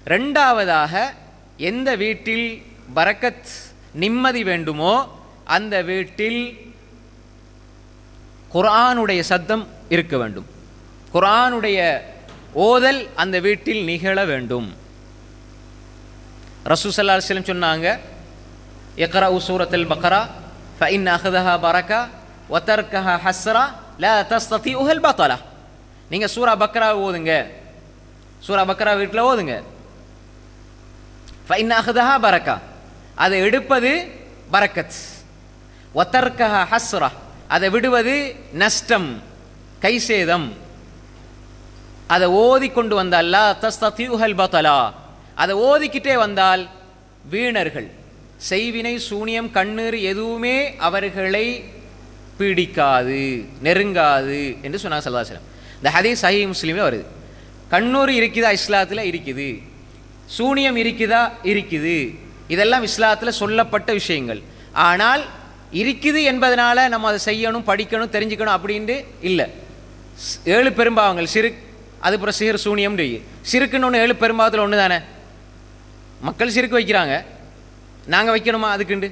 ரெண்டாவதாக, எந்த வீட்டில் பரக்கத் நிம்மதி வேண்டுமோ அந்த வீட்டில் குர்ஆனுடைய சத்தம் இருக்க வேண்டும். குர்ஆனுடைய ஓதல் அந்த வீட்டில் நிகழ வேண்டும். ரசூல் ஸல்லல்லாஹு அலைஹி வஸல்லம் சொன்னாங்க, இக்ரஉ சூரத்துல் பக்ரா ஃபஇன் அஹதஹா பரக்கா வ தர்கஹா ஹஸ்ரா லா தஸ்ததிஉல் பத்லா. நீங்க சூரா பக்ரா ஓதுங்க, சூரா பக்ரா வீட்டில் ஓதுங்க. ஃபஇன் அஹதஹா பரக்கா, அதை எடுப்பது பரக்கத். வ தர்கஹா ஹஸ்ரா, அதை விடுவது நஷ்டம், கைசேதம். அதை ஓதிக்கொண்டு வந்தால் லா தஸ்ததிஉல் பத்லா, அதை ஓதிக்கிட்டே வந்தால் வீணர்கள், செய்வினை, சூனியம், கண்ணீர் எதுவுமே அவர்களை பீடிக்காது, நெருங்காது என்று சொன்னார் ஸல்லல்லாஹு அலைஹி வஸல்லம். இந்த ஹதீஸ் சஹீஹ் முஸ்லிமில் வருது. கண்ணூர் இருக்குதா? இஸ்லாத்தில் இருக்குது. சூனியம் இருக்குதா? இருக்குது. இதெல்லாம் இஸ்லாத்தில் சொல்லப்பட்ட விஷயங்கள். ஆனால் இருக்குது என்பதனால நம்ம அதை செய்யணும், படிக்கணும், தெரிஞ்சுக்கணும் அப்படின்ட்டு இல்லை. 7 பெரும்பாவங்கள் சிறுக், அதுக்கப்புறம் சிஹர், சூனியம். சிறுக்குன்னு ஒன்று 7 பெரும்பாவத்தில் ஒன்று தானே. மக்கள் சிறுக்கு வைக்கிறாங்க, நாங்கள் வைக்கணுமா? அதுக்குண்டு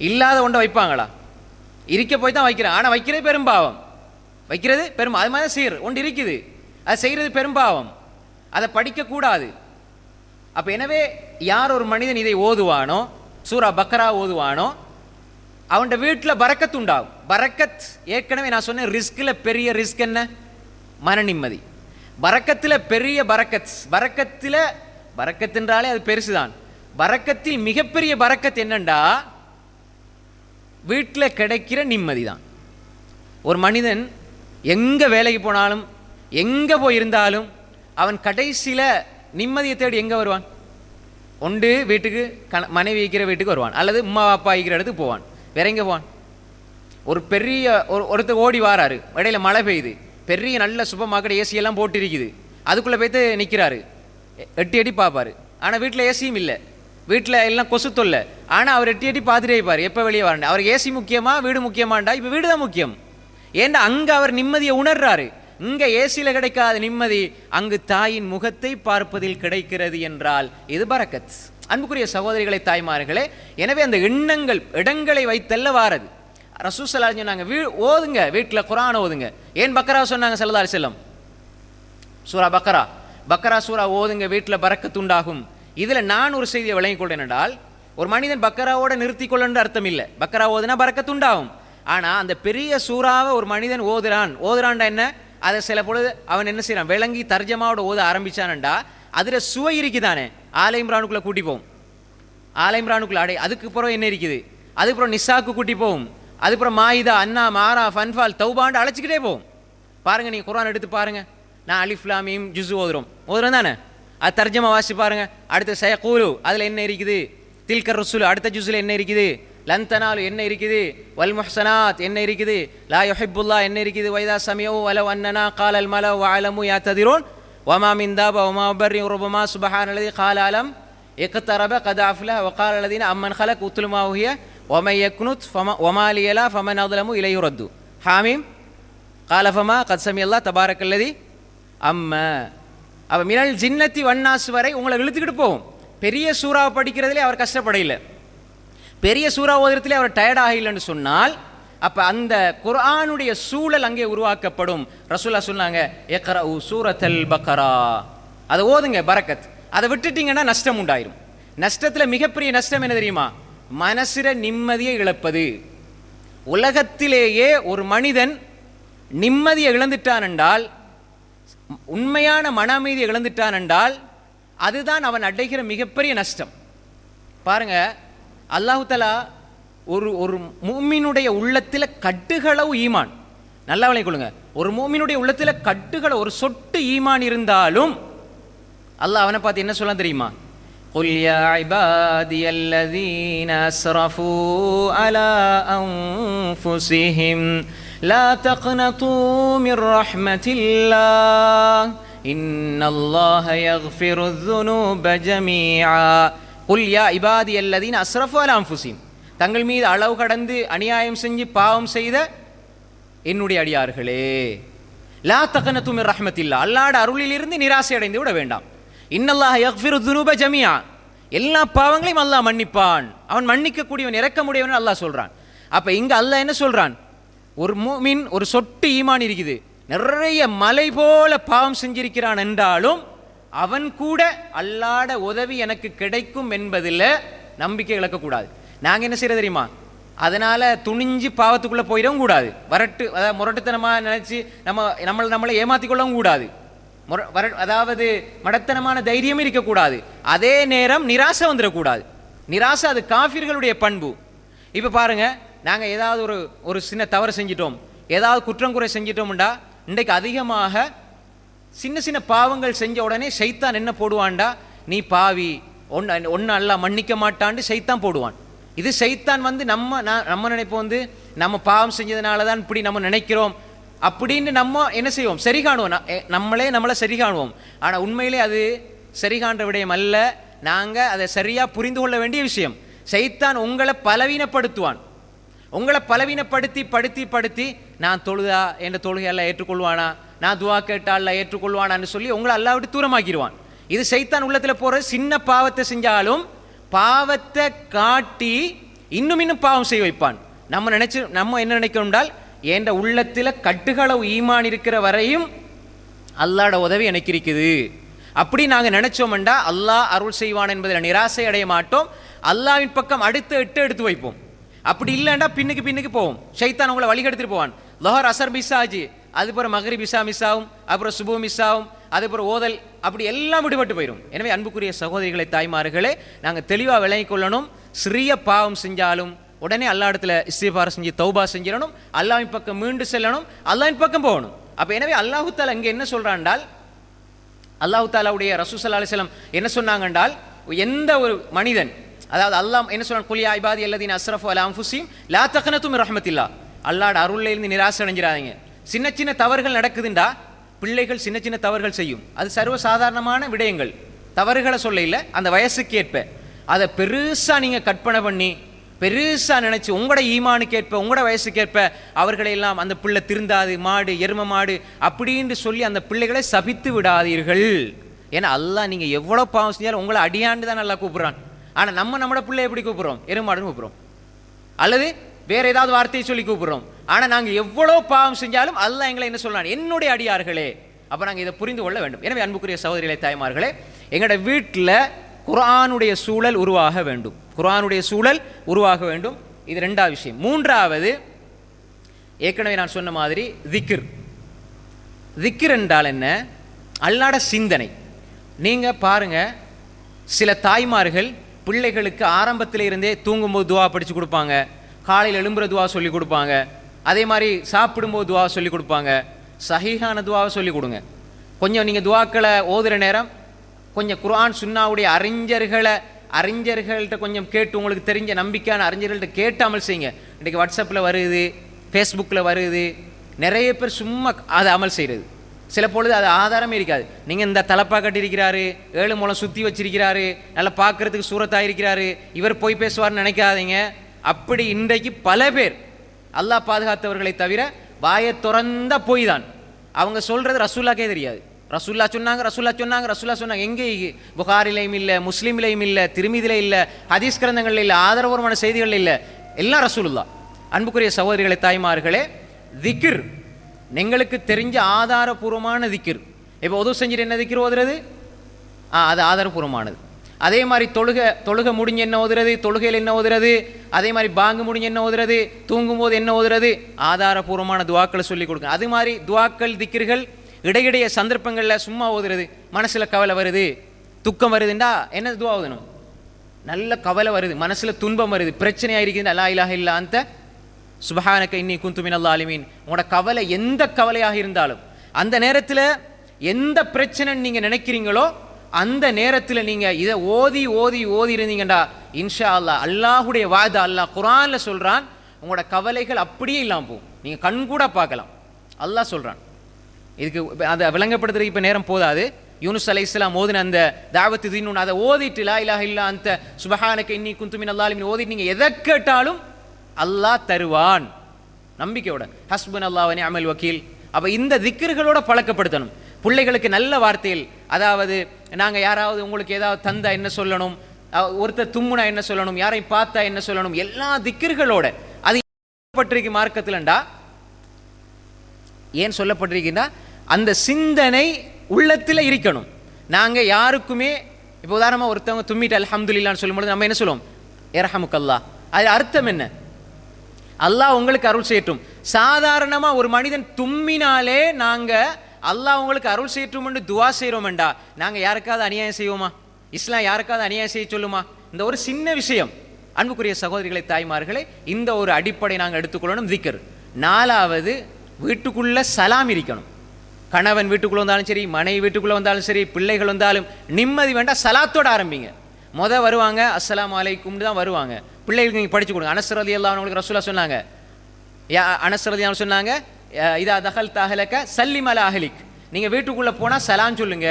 இல்லாத ஒன்றை வைப்பாங்களா? இருக்க போய் தான் வைக்கிறேன். ஆனால் வைக்கிறது பெரும்பாவம், வைக்கிறது அது மாதிரி சீர் ஒன்று இருக்குது, அது செய்கிறது பெரும்பாவம், அதை படிக்கக்கூடாது. அப்போ எனவே யார் ஒரு மனிதன் இதை ஓதுவானோ, சூரா பக்ரா ஓதுவானோ, அவன் வீட்டில் பரக்கத் உண்டாகும். பரக்கத் ஏற்கனவே நான் சொன்னேன், ரிஸ்கில் பெரிய ரிஸ்க் என்ன? மன நிம்மதி. பரக்கத்தில் பெரிய பரக்கத், பரக்கத்தில் பரக்கத் என்றாலே அது பெருசுதான். பரக்கத்தில் மிகப்பெரிய பரக்கத் என்னண்டா வீட்டில் கிடைக்கிற நிம்மதி தான். ஒரு மனிதன் எங்கே வேலைக்கு போனாலும், எங்கே போயிருந்தாலும், அவன் கடைசியில் நிம்மதியை தேடி எங்கே வருவான்? ஒன்று வீட்டுக்கு, மனைவி வைக்கிற வீட்டுக்கு வருவான், அல்லது உம்மா அப்பா வைக்கிற இடத்துக்கு போவான். வேற எங்கே போவான்? ஒரு பெரிய ஒருத்தர் ஓடி வாராரு, இடையில மழை பெய்யுது, பெரிய நல்ல சூப்பர் மார்க்கெட் ஏசியெல்லாம் போட்டு இருக்குது, அதுக்குள்ளே போய்த்து நிற்கிறாரு, எட்டி எட்டி பார்ப்பார். ஆனால் வீட்டில் ஏசியும் இல்லை, வீட்டில் எல்லாம் கொசு தொல்லை. ஆனால் அவர் எட்டி எட்டி பார்த்துட்டே இருப்பார், எப்போ வெளியே வரண்டா. அவருக்கு ஏசி முக்கியமா வீடு முக்கியமாண்டா? இப்போ வீடு தான் முக்கியம். ஏன்னா அங்கே அவர் நிம்மதியை உணர்றாரு. இங்கே ஏசியில் கிடைக்காத நிம்மதி அங்கு தாயின் முகத்தை பார்ப்பதில் கிடைக்கிறது என்றால் இது பரக்கத். அன்புக்குரிய சகோதரிகளை, தாய்மார்களே, எனவே அந்த எண்ணங்கள் இடங்களை வைத்தல்ல வாரது. ரசூல் ஸல்லல்லாஹு அலைஹி வஸல்லம் சொன்னாங்க, ஓதுங்க, வீட்டில் குர்ஆன் ஓதுங்க. ஏன் பக்ரா சொன்னாங்க ஸல்லல்லாஹு அலைஹி வஸல்லம்? சூரா பக்ரா சூரா ஓதுங்க, வீட்டில் பரக்கத் உண்டாகும். இதில் நான் ஒரு செய்தியை விளங்கிக் கொள்றேன் என்றால், ஒரு மனிதன் பக்ராவோட நிறுத்தி கொள்ளன்ற அர்த்தம் இல்லை. பக்ரா ஓதுனா பரக்கத் உண்டாகும். ஆனால் அந்த பெரிய சூறாவை ஒரு மனிதன் ஓதுறான்டா என்ன? அதை சில பொழுது அவன் என்ன செய்யறான், விளங்கி தர்ஜமாவோட ஓத ஆரம்பிச்சான்டா அதில் சுவை இருக்குதானே. ஆல இம்ரானுக்குள்ளே கூட்டி போகும், ஆல இம்ரானுக்குள்ள அடை. அதுக்கப்புறம் என்ன இருக்குது? அதுக்கப்புறம் நிசாக்கு கூட்டி போகும், அதுக்கப்புறம் மாயிதா, அன்னா, மாரா, ஃபன்ஃபால், தௌபாண்டு அழைச்சிக்கிட்டே போகும். பாருங்கள், நீங்கள் குர்ஆன் எடுத்து பாருங்கள். நான் அலிஃப் லாம் மீம் ஜுஸு ஓதுறோம் தானே, அது தர்ஜமா வாசி பாருங்கள். அடுத்து சயகூலு, அதில் என்ன இருக்குது? தில்கர் ரசூல், அடுத்த ஜுஸில் என்ன இருக்குது? லந்தனாலு என்ன இருக்குது? வல் முஹ்சனாத் என்ன இருக்குது? லா யுஹிப்புல்லா என்ன இருக்குது? வைதா சமியு வலவ் அன்னனா காலல் மலவ் வஅலமு யாத்ததிரூன் வமா மின் தாப வமா பர்ரி ரபமா சுப்ஹானல்லதி கால அலம் இக்தரப கத் அஃப்லஹ வகால அல்லதீன அம்மன் ஹலக் உத்லு மா ஹுய வமை யக்னுத் வமா லியலா ஃபமன் அظلمு இலைஹி ரத்து ஹாமீம் கால ஃபமா கத் சமியல்லாஹ் தபாரக்கல்லதி அம்ம. அவ மினல் ஜின்னத்தி வன்னாஸ் வரை உங்களை இழுத்துக்கிட்டு போகும். பெரிய சூறாவை படிக்கிறதுலே அவர் கஷ்டப்படையில்லை, பெரிய சூறா ஓதுறதுலே அவர் டயர்ட் ஆகலைன்னு சொன்னால், அப்போ அந்த குர்ஆனுடைய சூழல் அங்கே உருவாக்கப்படும். ரசூலுல்லாஹ் சொன்னாங்க, இக்ரஉ சூரத்துல் பக்ரா, அதை ஓதுங்க, பரக்கத். அதை விட்டுட்டீங்கன்னா நஷ்டம் உண்டாயிரும். நஷ்டத்தில் மிகப்பெரிய நஷ்டம் என்ன தெரியுமா? மனசிற நிம்மதியை இழப்பது. உலகத்திலேயே ஒரு மனிதன் நிம்மதியை இழந்துட்டான் என்றால், உண்மையான மன அமைதியை இழந்துட்டான் என்றால், அதுதான் அவன் அடைகிற மிகப்பெரிய நஷ்டம். பாருங்க, அல்லாஹு தஆலா ஒரு மூமினுடைய உள்ளத்தில் கட்டுகளவு ஈமான், நல்லா விளங்கிக் கொள்ளுங்க, ஒரு மூமினுடைய உள்ளத்தில் கட்டுகள ஒரு சொட்டு ஈமான் இருந்தாலும் அல்லாஹ் அவனை பார்த்து என்ன சொல்ல தெரியுமா? குல் யா இபாதியல்லதீன அஸ்ரஃபூ அலா அன்ஃபுஸிஹிம் லா தக்னதூ மிர் ரஹ்மத்தில்லாஹ் இன்னல்லாஹ யக்ஃபிருذ ذுனூப ஜமீஆ. குல் யா இபாதியல்லதீன அஸ்ரஃபூ அலா அன்ஃபுஸிஹிம், தங்கள் மீது அளவு கடந்து அநியாயம் செஞ்சு பாவம் செய்த என்னுடைய அடியார்களே, லா தக்னது மிர் ரஹ்மத்தில்லாஹ், அல்லாஹ்வுடைய அருளிலிருந்து நிராசை அடைந்து விட வேண்டாம். இன்னல்லாஹ் யக்ஃபிரு துனூப ஜமீஆ, எல்லா பாவங்களையும் அல்லாஹ் மன்னிப்பான், அவன் மன்னிக்கக்கூடியவன், இரக்கமுடையவன் அல்லாஹ் சொல்றான். அப்ப இங்க அல்லாஹ் என்ன சொல்றான்? ஒரு முஃமின் ஒரு சொட்டு ஈமான் இருக்குது, நிறைய மலை போல பாவம் செஞ்சிருக்கிறான் என்றாலும் அவன் கூட அல்லாஹ்ட உதவி எனக்கு கிடைக்கும் என்பதில் நம்பிக்கை இழக்கக்கூடாது. நாங்கள் என்ன செய்யறது தெரியுமா? அதனால துணிஞ்சு பாவத்துக்குள்ள போயிடவும் கூடாது. அதாவது முரட்டுத்தனமா நினைச்சு நம்மளை ஏமாத்திக்கொள்ளவும் கூடாது. அதாவது மடத்தனமான தைரியம் இருக்கக்கூடாது. அதே நேரம் நிராசை வந்துடக்கூடாது. நிராசை அது காஃபிர்களுடைய பண்பு. இப்போ பாருங்க, நாங்கள் ஏதாவது ஒரு சின்ன தவறு செஞ்சிட்டோம், ஏதாவது குற்றங்குறை செஞ்சிட்டோம்டா, இன்றைக்கு அதிகமாக சின்ன சின்ன பாவங்கள் செஞ்ச உடனே ஷைத்தான் என்ன போடுவான்டா, நீ பாவி, ஒன்று அல்லாஹ் மன்னிக்க மாட்டான்னு ஷைத்தான் போடுவான். இது ஷைத்தான் வந்து நம்ம நினைப்போம் வந்து நம்ம பாவம் செஞ்சதுனால தான் இப்படி நம்ம நினைக்கிறோம் அப்படின்னு நம்ம என்ன செய்வோம், சரி காணுவோம், நம்மளை சரி காணுவோம். ஆனால் உண்மையிலே அது சரி காண்ற விடயம் அல்ல. நாங்கள் அதை சரியாக புரிந்து கொள்ள வேண்டிய விஷயம். ஷைத்தான் உங்களை பலவீனப்படுத்துவான். உங்களை பலவீனப்படுத்தி படுத்தி படுத்தி நான் தொழுதா என்ற தொழுகையெல்லாம் ஏற்றுக்கொள்வானா, நான் துவா கேட்டால் ஏற்றுக்கொள்வானான்னு சொல்லி உங்களை அல்லாஹ் விட்டு தூரமாக்கிடுவான். இது ஷைத்தான் உள்ளத்தில் போகிற சின்ன பாவத்தை செஞ்சாலும் பாவத்தை காட்டி இன்னும் பாவம் செய்ய வைப்பான். நம்ம என்ன நினைக்கணும்டால், என்ற உள்ளத்தில் கட்டுகளவு ஈமான் இருக்கிற வரையும் அல்லாஹ்ட உதவி எனக்கு இருக்குது அப்படி நாங்கள் நினைச்சோம்டா அல்லாஹ் அருள் செய்வான் என்பதில் நிராசை அடைய மாட்டோம். அல்லாஹ்வின் பக்கம் எடுத்து வைப்போம். அப்படி இல்லைண்டா பின்னுக்கு போவோம். ஷைத்தான் உங்களை வழிகெடுத்துட்டு போவான். லொஹர் அசர் மிஸ் ஆச்சு, அதுக்கப்புறம் மகரிப் இஷா மிஸ் ஆகும், அப்புறம் சுபு மிஸ் ஆகும், அதுக்கப்புறம் ஓதல், அப்படி எல்லாம் விடுபட்டு போயிடும். எனவே அன்புக்குரிய சகோதரிகளை, தாய்மார்களே, நாங்கள் தெளிவாக விளங்கிக் கொள்ளணும். சிறிய பாவம் செஞ்சாலும் உடனே அல்லாஹ் இடத்துல இஸ்திக்ஃபார் செஞ்சு தௌபா செஞ்சிடணும். அல்லாஹ்வின் பக்கம் மீண்டு செல்லணும், அல்லாஹ்வின் பக்கம் போகணும். அப்போ எனவே அல்லாஹு தாலா இங்கே என்ன சொல்றான்டால், அல்லாஹு தாலாவுடைய ரசூல் ஸல்லல்லாஹு அலைஹி வஸல்லம் என்ன சொன்னாங்கன்றால், எந்த ஒரு மனிதன், அதாவது அல்லாஹ் என்ன சொல்றான், குல் யா இபாதி அல்லதீன அஸ்ரஃபு அலா அன்ஃபுஸிஹிம் லா தக்னது மின் ரஹ்மத்தில்லாஹ், அல்லாஹ்ட அருள்ல இருந்து நிராசை அடைஞ்சிராதீங்க. சின்ன சின்ன தவறுகள் நடக்குதுண்டா, பிள்ளைகள் சின்ன சின்ன தவறுகள் செய்யும், அது சர்வ சாதாரணமான விடயங்கள், தவறுகளை சொல்ல இல்லை, அந்த வயசுக்கு ஏற்ப அதை பெருசா நீங்க கற்பனை பண்ணி பெருசா நினைச்சு உங்களோட ஈமானுக்கு ஏற்ப உங்களோட வயசுக்கு ஏற்ப அவர்களை எல்லாம் அந்த பிள்ளை திருந்தாது, மாடு எரும மாடு அப்படின்னு சொல்லி அந்த பிள்ளைகளை சபித்து விடாதீர்கள். ஏன்னா அல்லாஹ் நீங்க எவ்வளவு பாவம் செஞ்சாலும் உங்களை அடியாண்டு தான் நல்லா கூப்பிடுறான். ஆனா நம்மளோட பிள்ளை எப்படி கூப்பிடுறோம்? எருமாடுன்னு கூப்பிடுறோம், அல்லது வேற ஏதாவது வார்த்தையை சொல்லி கூப்பிடுறோம். ஆனா நாங்க எவ்வளவு பாவம் செஞ்சாலும் அல்லாஹ் எங்களை என்ன சொல்றான், என்னுடைய அடியார்களே. அப்ப நாங்க இதை புரிந்து கொள்ள வேண்டும். எனவே அன்புக்குரிய சகோதரிகளே, தாய்மார்களே, எங்களோட வீட்டில் குர்ஆனுடைய சூழல் உருவாக வேண்டும். குர்ஆனுடைய சூழல் உருவாக வேண்டும். இது ரெண்டாவது விஷயம். மூன்றாவது, ஏற்கனவே நான் சொன்ன மாதிரி திக்ர். திக்ர் என்றால் என்ன? அல்லாஹ்ட சிந்தனை. நீங்க பாருங்க, சில தாய்மார்கள் பிள்ளைகளுக்கு ஆரம்பத்தில் இருந்தே தூங்கும்போது துவா படித்து கொடுப்பாங்க, காலையில் எழும்புற துவா சொல்லி கொடுப்பாங்க, அதே மாதிரி சாப்பிடும்போது துவா சொல்லி கொடுப்பாங்க. சஹீஹான துவாவை சொல்லி கொடுங்க. கொஞ்சம் நீங்கள் துவாக்களை ஓதுகிற நேரம் கொஞ்சம் குர்ஆன் சுன்னாவுடைய அறிஞர்கள்ட்ட கொஞ்சம் கேட்டு, உங்களுக்கு தெரிஞ்ச நம்பிக்கையான அறிஞர்கள்ட்ட கேட்டு அமல் செய்யுங்க. இன்றைக்கி வாட்ஸ்அப்பில் வருது, ஃபேஸ்புக்கில் வருது, நிறைய பேர் சும்மா அதை அமல் செய்கிறது. சில பொழுது அது ஆதாரமே இருக்காது. நீங்கள் இந்த தலப்பா கட்டியிருக்கிறாரு, 7 முழம் சுற்றி வச்சிருக்கிறாரு, நல்லா பார்க்குறதுக்கு சூரத்தாக இருக்கிறாரு, இவர் போய் பேசுவார்னு நினைக்காதீங்க. அப்படி இன்றைக்கு பல பேர், அல்லாஹ் பாதுகாத்தவர்களை தவிர, வாயை திறந்த போய் தான். அவங்க சொல்கிறது ரசூல்லாக்கே தெரியாது. ரசூல்லா சொன்னாங்க. எங்கே? புகாரிலையும் இல்லை, முஸ்லீம்லையும் இல்லை, திருமீதிலையும் இல்லை, ஹதீஸ் கிரந்தங்களில் இல்லை, ஆதரவுமான செய்திகள் இல்லை, எல்லாம் ரசூலுல்லாஹ். அன்புக்குரிய சகோதரிகளை, தாய்மார்களே, திக்ர் எங்களுக்கு தெரிஞ்ச ஆதாரபூர்வமான திக்ர். இப்போ உதவு செஞ்சுட்டு என்ன திக்ர் ஓதுறது? அது ஆதாரபூர்வமானது. அதே மாதிரி தொழுகை முடிஞ்சு என்ன ஓதுறது, தொழுகையில் என்ன ஓதுறது, அதே மாதிரி பாங்கு முடிஞ்சு என்ன ஓதுறது, தூங்கும்போது என்ன ஓதுறது, ஆதாரபூர்வமான துவாக்களை சொல்லிக் கொடுங்க. அது மாதிரி துவாக்கள், திக்ர்கள் இடையிடைய சந்தர்ப்பங்களில் சும்மா ஓதுறது, மனசில் கவலை வருது, துக்கம் வருதுண்டா என்ன துவா ஓதணும்? நல்ல கவலை வருது, மனசில் துன்பம் வருது, பிரச்சனையாக இருக்குது, லா இலாஹ இல்லா அன்த சுப்ஹானக இன்னி குன்து மினல் ஸாலிமீன். உங்களோட கவலை எந்த கவலையாக இருந்தாலும், அந்த நேரத்தில் எந்த பிரச்சனைன்னு நீங்கள் நினைக்கிறீங்களோ அந்த நேரத்தில் நீங்கள் இதை ஓதி ஓதி ஓதி இருந்தீங்கண்டா இன்ஷா அல்லாஹ், அல்லாஹுடைய வாதா, அல்லாஹ் குர்ஆனில் சொல்கிறான், உங்களோட கவலைகள் அப்படியே இல்லாமல் போகும். நீங்கள் கண்கூட பார்க்கலாம். அல்லாஹ் சொல்கிறான். இதுக்கு அதை விளங்கப்படுத்துறதுக்கு இப்போ நேரம் போதாது. யூனுஸ் அலைஹிஸ்ஸலாம் ஓதின அந்த தாவத்து தீனுன் அதை ஓதிட்டு லா இலாஹ இல்லா அன்த சுப்ஹானக இன்னி குன்து மினல் ஸாலிமீன் ஓதிட்டு நீங்கள் எதை கேட்டாலும் அல்லாஹ் தருவான், நம்பிக்கையோட. ஹஸ்புனல்லாஹு வ நிஅமல் வக்கீல். அப்போ இந்த திக்ர்களோட பழக்கப்படுத்தணும் பிள்ளைகளுக்கு. நல்ல வார்த்தையில், அதாவது நாங்கள் யாராவது உங்களுக்கு ஏதாவது தந்தா என்ன சொல்லணும், ஒருத்தர் தும்முனா என்ன சொல்லணும், யாரையும் பார்த்தா என்ன சொல்லணும், எல்லா திக்கிர்களோட அது சொல்லப்பட்டிருக்கு மார்க்கத்தில்ண்டா. ஏன் சொல்லப்பட்டிருக்கின்றா, அந்த சிந்தனை உள்ளத்தில் இருக்கணும். நாங்கள் யாருக்குமே இப்போ உதாரணமாக ஒருத்தவங்க தும்மிட்டு அல்ஹம்துலில்லாஹ்னு சொல்லும்போது நம்ம என்ன சொல்லுவோம், இர்ஹமுக்கல்லாஹ். அது அர்த்தம் என்ன, அல்லாஹ் உங்களுக்கு அருள் செய்யட்டும். சாதாரணமாக ஒரு மனிதன் தும்மினாலே நாங்கள் அல்லாஹ் உங்களுக்கு அருள் செய்யட்டும் என்று துவா செய்கிறோம்டா. நாங்கள் யாருக்காவது அநியாயம் செய்வோமா? இஸ்லாம் யாருக்காவது அநியாயம் செய்ய சொல்லுமா? இந்த ஒரு சின்ன விஷயம். அன்புக்குரிய சகோதரிகளை, தாய்மார்களே, இந்த ஒரு அடிப்படை நாங்கள் எடுத்துக்கொள்ளணும். திக்ர். 4வது, வீட்டுக்குள்ள சலாம் இருக்கணும். கணவன் வீட்டுக்குள்ளே வந்தாலும் சரி, மனைவி வீட்டுக்குள்ளே வந்தாலும் சரி, பிள்ளைகள் வந்தாலும் நிம்மதி வேண்டாம், சலாத்தோட ஆரம்பிங்க. வருவாங்க அஸ்ஸலாமு அலைக்கும்னு தான் வருவாங்க. பிள்ளைகளுக்கு நீங்கள் படிச்சு கொடுங்க. அனஸ் ரலியல்லாஹு அன்ஹு ரசூலுல்லாஹ் சொன்னாங்க, அனஸ் ரலியல்லாஹு அன்ஹு சொன்னாங்க, இதா தகல்த அஹ்லக சல்லிம் அலா அஹ்லிக். நீங்கள் வீட்டுக்குள்ளே போனால் சலாம் சொல்லுங்க.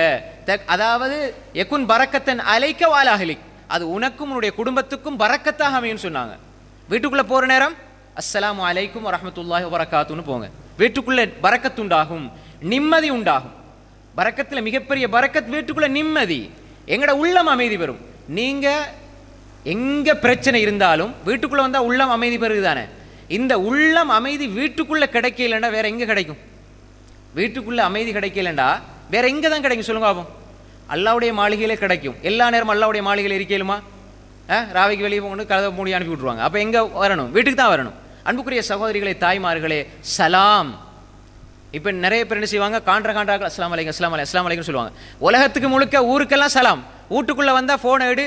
அதாவது யகுன் பரக்கத்தன் அலைக்க வாலா அஹ்லிக், அது உனக்கும் உன்னுடைய குடும்பத்துக்கும் பரக்கத்தாக அமையும் சொன்னாங்க. வீட்டுக்குள்ளே போகிற நேரம் அஸ்ஸலாமு அலைக்கும் வரஹ்மத்துல்லாஹி வபரகாத்துன்னு போங்க. வீட்டுக்குள்ளே பரக்கத்து உண்டாகும், நிம்மதி உண்டாகும். பரக்கத்தில் மிகப்பெரிய பரக்கத் வீட்டுக்குள்ளே நிம்மதி. எங்கட உள்ளம் அமைதி பெறும். நீங்கள் எங்கே பிரச்சனை இருந்தாலும் வீட்டுக்குள்ளே வந்தால் உள்ளம் அமைதி பெறுது தானே. இந்த உள்ளம் அமைதி வீட்டுக்குள்ளே கிடைக்கலண்டா வேற எங்கே கிடைக்கும்? வீட்டுக்குள்ளே அமைதி கிடைக்கலண்டா வேற எங்கே தான் கிடைக்கும் சொல்லுங்க பாப்போம்? அல்லாவுடைய மாளிகையிலே கிடைக்கும். எல்லா நேரம் அல்லாவுடைய மாளிகையில் இருக்கலுமா? ராவிக்கு வெளியே போகணும், கதவை மூடி அனுப்பி விட்ருவாங்க. அப்போ எங்கே வரணும்? வீட்டுக்கு தான் வரணும். அன்புக்குரிய சகோதரிகளே, தாய்மார்களே, சலாம். இப்போ நிறைய பேர் என்ன செய்வாங்க, காண்ட்ராக்கள் அஸ்லாம் அலைக்கும் அஸ்லாம் அலை அஸ்லாம் அலைக்கும் சொல்லுவாங்க. உலகத்துக்கு முழுக்க ஊருக்கெல்லாம் சலாம். வீட்டுக்குள்ளே வந்தால் ஃபோனை எடு,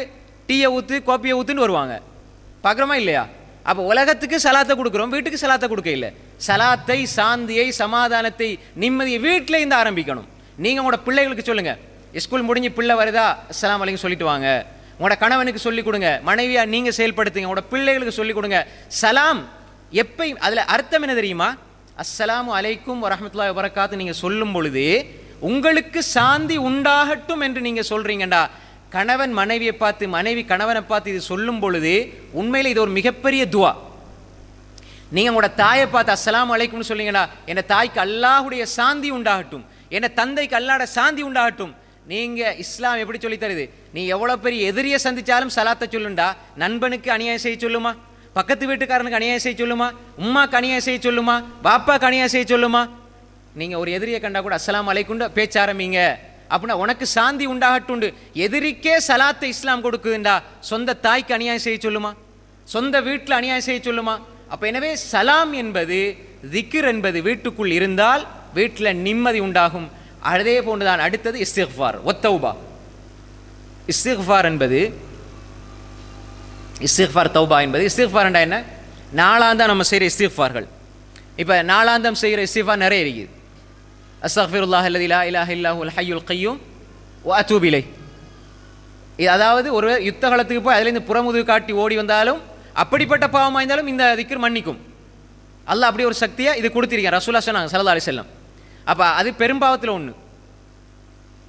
டீயை ஊற்று, கோப்பியை ஊற்றுன்னு வருவாங்க. பார்க்குறோமா இல்லையா? அப்போ உலகத்துக்கு சலாத்தை கொடுக்குறோம், வீட்டுக்கு சலாத்தை கொடுக்க இல்லை. சலாத்தை, சாந்தியை, சமாதானத்தை, நிம்மதியை வீட்டில் இருந்து ஆரம்பிக்கணும். நீங்கள் உங்களோட பிள்ளைகளுக்கு சொல்லுங்கள், ஸ்கூல் முடிஞ்சு பிள்ளை வருதா அஸ்ஸலாமு அலைக்கும் சொல்லிட்டு வாங்க. உங்களோட கணவனுக்கு சொல்லிக் கொடுங்க, மனைவியா நீங்கள் செயல்படுத்துங்க, உங்களோட பிள்ளைகளுக்கு சொல்லிக் கொடுங்க. சலாம் எப்பயும் அதில் அர்த்தம் என்ன தெரியுமா? அஸ்ஸலாமு அலைக்கும் வரஹ்மத்துல்லாஹி வபரகாத்து நீங்கள் சொல்லும் பொழுது உங்களுக்கு சாந்தி உண்டாகட்டும் என்று நீங்கள் சொல்கிறீங்கண்டா. கணவன் மனைவியை பார்த்து, மனைவி கணவனை பார்த்து இது சொல்லும் பொழுது உண்மையில் இது ஒரு மிகப்பெரிய துவா. நீங்கள் உங்களோட தாயை பார்த்து அஸ்ஸலாமு அலைக்கும்னு சொல்லிங்கடா, என் தாய்க்கு அல்லாஹுடைய சாந்தி உண்டாகட்டும், என் தந்தைக்கு அல்லாஹ்வுடைய சாந்தி உண்டாகட்டும். நீங்கள் இஸ்லாம் எப்படி சொல்லி தருது? நீ எவ்வளோ பெரிய எதிரியை சந்திச்சாலும் சலாத்தை சொல்லுண்டா. நண்பனுக்கு அநியாயம் செய்ய சொல்லுமா? பக்கத்து வீட்டுக்காரனுக்கு அநியாயம் செய்ய சொல்லுமா? உம்மாக்கு அநியாயம் செய்ய சொல்லுமா? பாப்பாக்கு அநியாயம் செய்ய சொல்லுமா? நீங்கள் ஒரு எதிரியை கண்டா கூட அஸ்ஸலாமு அலைக்கும்னு பேச்ச ஆரம்பிங்க. அப்படின்னா உனக்கு சாந்தி உண்டாகட்டுண்டு. எதிரிக்கே சலாத்தை இஸ்லாம் கொடுக்குதுண்டா, சொந்த தாய்க்கு அநியாயம் செய்ய சொல்லுமா? சொந்த வீட்டில் அநியாயம் செய்ய சொல்லுமா? அப்போ எனவே சலாம் என்பது, திக்ர் என்பது வீட்டுக்குள் இருந்தால் வீட்டில் நிம்மதி உண்டாகும். அதே போன்றுதான் அடுத்தது இஸ்திக்ஃபார் வத்தௌபா. இஸ்திக்ஃபார் என்பது, இஸ்திக்ஃபார் தௌபா என்பது, இஸ்திக்ஃபார்ண்டா என்ன? நாளாந்தம் நம்ம செய்கிற இஸ்திக்ஃபார்கள். இப்போ நாளாந்தம் செய்கிற இஸ்திக்ஃபார் நிறைய இருக்குது. அஸ்தக்ஃபிருல்லாஹ் அல்லதி லா இலாஹ இல்லல்லாஹுல் ஹய்யுல் கய்யூம் வ அத்தூபு இலைஹ். இது அதாவது ஒரு யுத்த காலத்துக்கு போய் அதுலேருந்து புறமுதுகு காட்டி ஓடி வந்தாலும், அப்படிப்பட்ட பாவமாக இருந்தாலும் இந்த திக்ர் மன்னிக்கும். அல்லாஹ் அப்படி ஒரு சக்தியை இது கொடுத்திருக்கேன். ரசூலுல்லாஹ் சொன்னாங்க ஸல்லல்லாஹு அலைஹி வஸல்லம். அப்போ அது பெரும்பாவத்தில் ஒன்று,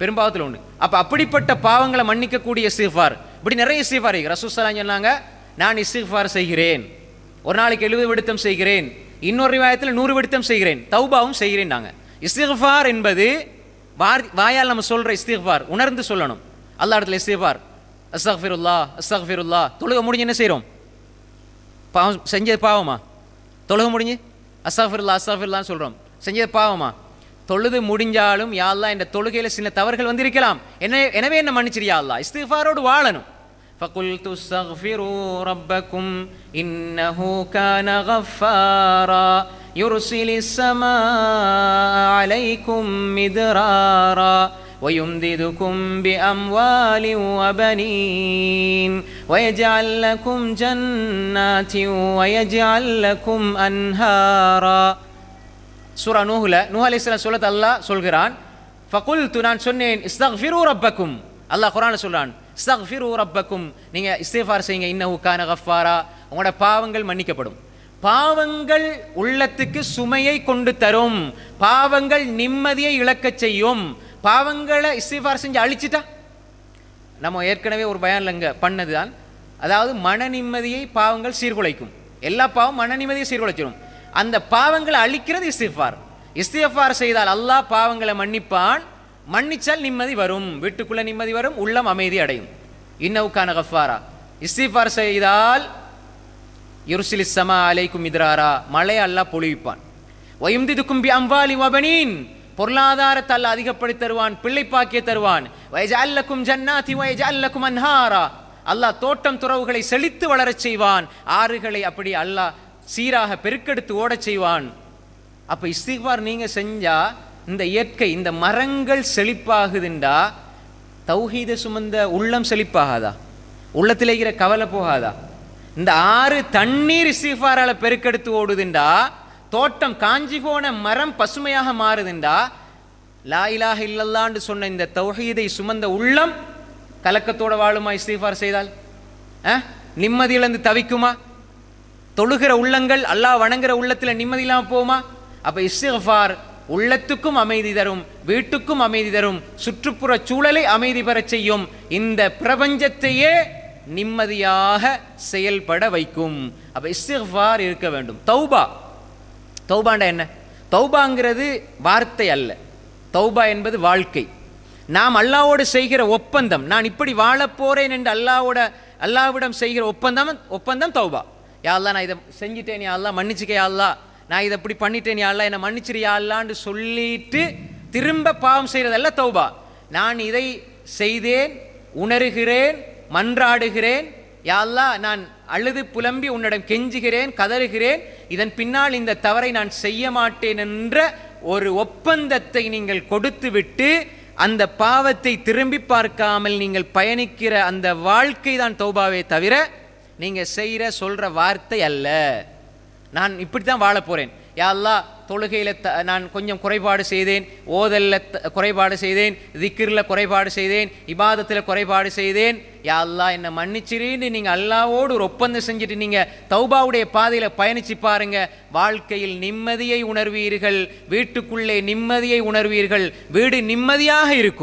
பெரும்பாவத்தில் ஒன்று. அப்போ அப்படிப்பட்ட பாவங்களை மன்னிக்கக்கூடிய இஸ்திக்ஃபார், இப்படி நிறைய இஸ்திக்ஃபார் இருக்குது. ரசூலுல்லாஹ் சொன்னாங்க, நான் இஸ்திக்ஃபார் செய்கிறேன், ஒரு நாளைக்கு 70 விடுத்தம் செய்கிறேன், இன்னொரு ரிவாயத்தில் 100 விடுத்தம் செய்கிறேன், தௌபாவும் செய்கிறேன். நாங்கள் இஸ்திக்ஃபார் என்பது வாயால் நம்ம சொல்கிற இஸ்திக்ஃபார், உணர்ந்து சொல்லணும். அல்லாஹ் இடத்துல இஸ்திக்ஃபார், அஸ்தக்ஃபிருல்லாஹ் அஸ்தக்ஃபிருல்லாஹ். தொழுக முடிஞ்சு என்ன செய்கிறோம்? பாவம் செஞ்சது பாவமா? தொழுக முடிஞ்சு அஸ்தக்ஃபிருல்லாஹ் அஸ்தக்ஃபிருல்லாஹ்னு சொல்கிறோம், செஞ்சது பாவமா? தொழுது முடிஞ்சாலும் யா அல்லாஹ் இந்த தொழுகையில் சில தவறுகள் வந்திருக்கலாம், எனவே என்ன மன்னிச்சிரு யா அல்லாஹ். இஸ்திக்ஃபாரோடு வாழணும். فَقُلْتُ اسْتَغْفِرُوا رَبَّكُمْ إِنَّهُ كَانَ غَفَّارًا يُرْسِلِ السَّمَاءَ عَلَيْكُمْ مِدْرَارًا وَيُمْدِدُكُمْ بِأَمْوَالٍ وَبَنِينَ وَيَجْعَلْ لَكُمْ جَنَّاتٍ وَيَجْعَلْ لَكُمْ أَنْهَارًا. சூரா நூஹ்ல நூஹ் அலைஹிஸ்ஸலாம் சொல்லத் அல்லாஹ் சொல்கிறான், ஃபகுல்து நான் சொன்னேன், இஸ்தக்ஃபிரு ரப்பக்கும். அல்லாஹ் குர்ஆன்ல சொல்றான், இஸ்தக்ஃபிரு ரப்பக்கும், நீங்க இஸ்திக்ஃபார் செய்யுங்க, இன்னஹு கான கஃபாரா, உங்களோட பாவங்கள் மன்னிக்கப்படும். பாவங்கள் உள்ளத்துக்கு சுமையை கொண்டு தரும், பாவங்கள் நிம்மதியை இழக்கச் செய்யும். பாவங்களை இஸ்திக்ஃபார் செஞ்சு அழிச்சிட்டா, நம்ம ஏற்கனவே ஒரு பயான்ல இங்க பண்ணதுதான், அதாவது மன நிம்மதியை பாவங்கள் சீர்குலைக்கும். எல்லா பாவம் மன நிம்மதியை சீர்குலைச்சிடும். அந்த பாவங்களை அழிக்கிறது இஸ்திக்ஃபார். இஸ்திக்ஃபார் செய்தால் அல்லாஹ் பாவங்களை மன்னிப்பான், மன்னிச்சால் நிம்மதி வரும், வீட்டுக்குள்ள நிம்மதி வரும், உள்ளம் அமைதி அடையும். இன்னவுக்கான கஃபாரா, இஸ்திஃபார் செய்தால் யுர்சிலிஸ் ஸமா அலைக்கும் மித்ராரா, மழை அல்லாஹ் பொழிவிப்பான். வயம்திதுக்கும் பி அம்வாலி வபனீன், பொருளாதாரத்தை அல்லாஹ் அதிகப்படுத்தி தருவான், பிள்ளை பாக்கிய தருவான். வயஜஅல் லக்கும் ஜன்னாதி வயஜஅல் லக்கும் அன்ஹாரா, அல்லாஹ் தோட்டம் துறவுகளை செழித்து வளரச் செய்வான், ஆறுகளை அப்படி அல்லாஹ் சீராக பெருக்கெடுத்து ஓடச் செய்வான். அப்ப இஸ்திக்பார் நீங்க செஞ்சா இந்த இயற்கை, இந்த மரங்கள் செழிப்பாகுதுண்டா, தௌஹீத சுமந்த உள்ளம் செழிப்பாகாதா? உள்ளத்தில் இருக்கிற கவலை போகாதா? இந்த ஆறு தண்ணீர் இஸ்திக்பாரால பெருக்கெடுத்து ஓடுதுண்டா, தோட்டம் காஞ்சி போன மரம் பசுமையாக மாறுதுண்டா, லா இலாஹ இல்லல்லாஹ்னு சொன்ன இந்த தௌஹீதை சுமந்த உள்ளம் கலக்கத்தோட வாழுமா? இஸ்திக்பார் செய்தால் நிம்மதி இழந்து தவிக்குமா? தொழுகிற உள்ளங்கள், அல்லாஹ் வணங்குற உள்ளத்தில் நிம்மதி இல்லாமல் போகுமா? அப்ப இஸ்திக்பார் உள்ளத்துக்கும் அமைதி தரும், வீட்டுக்கும் அமைதி தரும், சுற்றுப்புற சூழலை அமைதி பெறச் செய்யும், இந்த பிரபஞ்சத்தையே நிம்மதியாக செயல்பட வைக்கும். அப்ப இஸ்திக்பார் இருக்க வேண்டும். தௌபா, தௌபாண்டா என்ன? தௌபாங்கிறது வார்த்தை அல்ல, தௌபா என்பது வாழ்க்கை. நாம் அல்லாஹ்வோடு செய்கிற ஒப்பந்தம், நான் இப்படி வாழப் போறேன் என்று அல்லாஹ்விடம் செய்கிற ஒப்பந்தம் தௌபா. யா அல்லாஹ் நான் இதை செஞ்சிட்டேன், யா அல்லாஹ் மன்னிச்சுக்க, யா அல்லாஹ் நான் இதை இப்படி பண்ணிட்டேன், யா அல்லாஹ் என்னை மன்னிச்சிரு யா அல்லாஹ்னு சொல்லிட்டு திரும்ப பாவம் செய்யறதல்ல தௌபா. நான் இதை செய்தேன், உணர்கிறேன், மன்றாடுகிறேன், யா அல்லாஹ் நான் அழுது புலம்பி உன்னிடம் கெஞ்சுகிறேன், கதறுகிறேன், இதன் பின்னால் இந்த தவறை நான் செய்ய மாட்டேன் என்ற ஒரு ஒப்பந்தத்தை நீங்கள் கொடுத்து விட்டு அந்த பாவத்தை திரும்பி பார்க்காமல் நீங்கள் பயணிக்கிற அந்த வாழ்க்கை தான் தௌபாவே தவிர நீங்க செய்கிற சொல்ற வார்த்தை அல்ல. நான் இப்படி தான் வாழ போறேன், யா அல்லாஹ் தொழுகையில் நான் கொஞ்சம் குறைபாடு செய்தேன், ஓதல்ல குறைபாடு செய்தேன், திக்ரில் குறைபாடு செய்தேன், இபாதத்தில் குறைபாடு செய்தேன், யா அல்லாஹ் என்னை மன்னிச்சிருன்னு நீங்கள் அல்லாஹ்வோடு ஒரு ஒப்பந்தம் செஞ்சுட்டு நீங்கள் தௌபாவுடைய பாதையில் பயணிச்சு பாருங்க. வாழ்க்கையில் நிம்மதியை உணர்வீர்கள், வீட்டுக்குள்ளே நிம்மதியை உணர்வீர்கள், வீடு நிம்மதியாக இருக்கும்.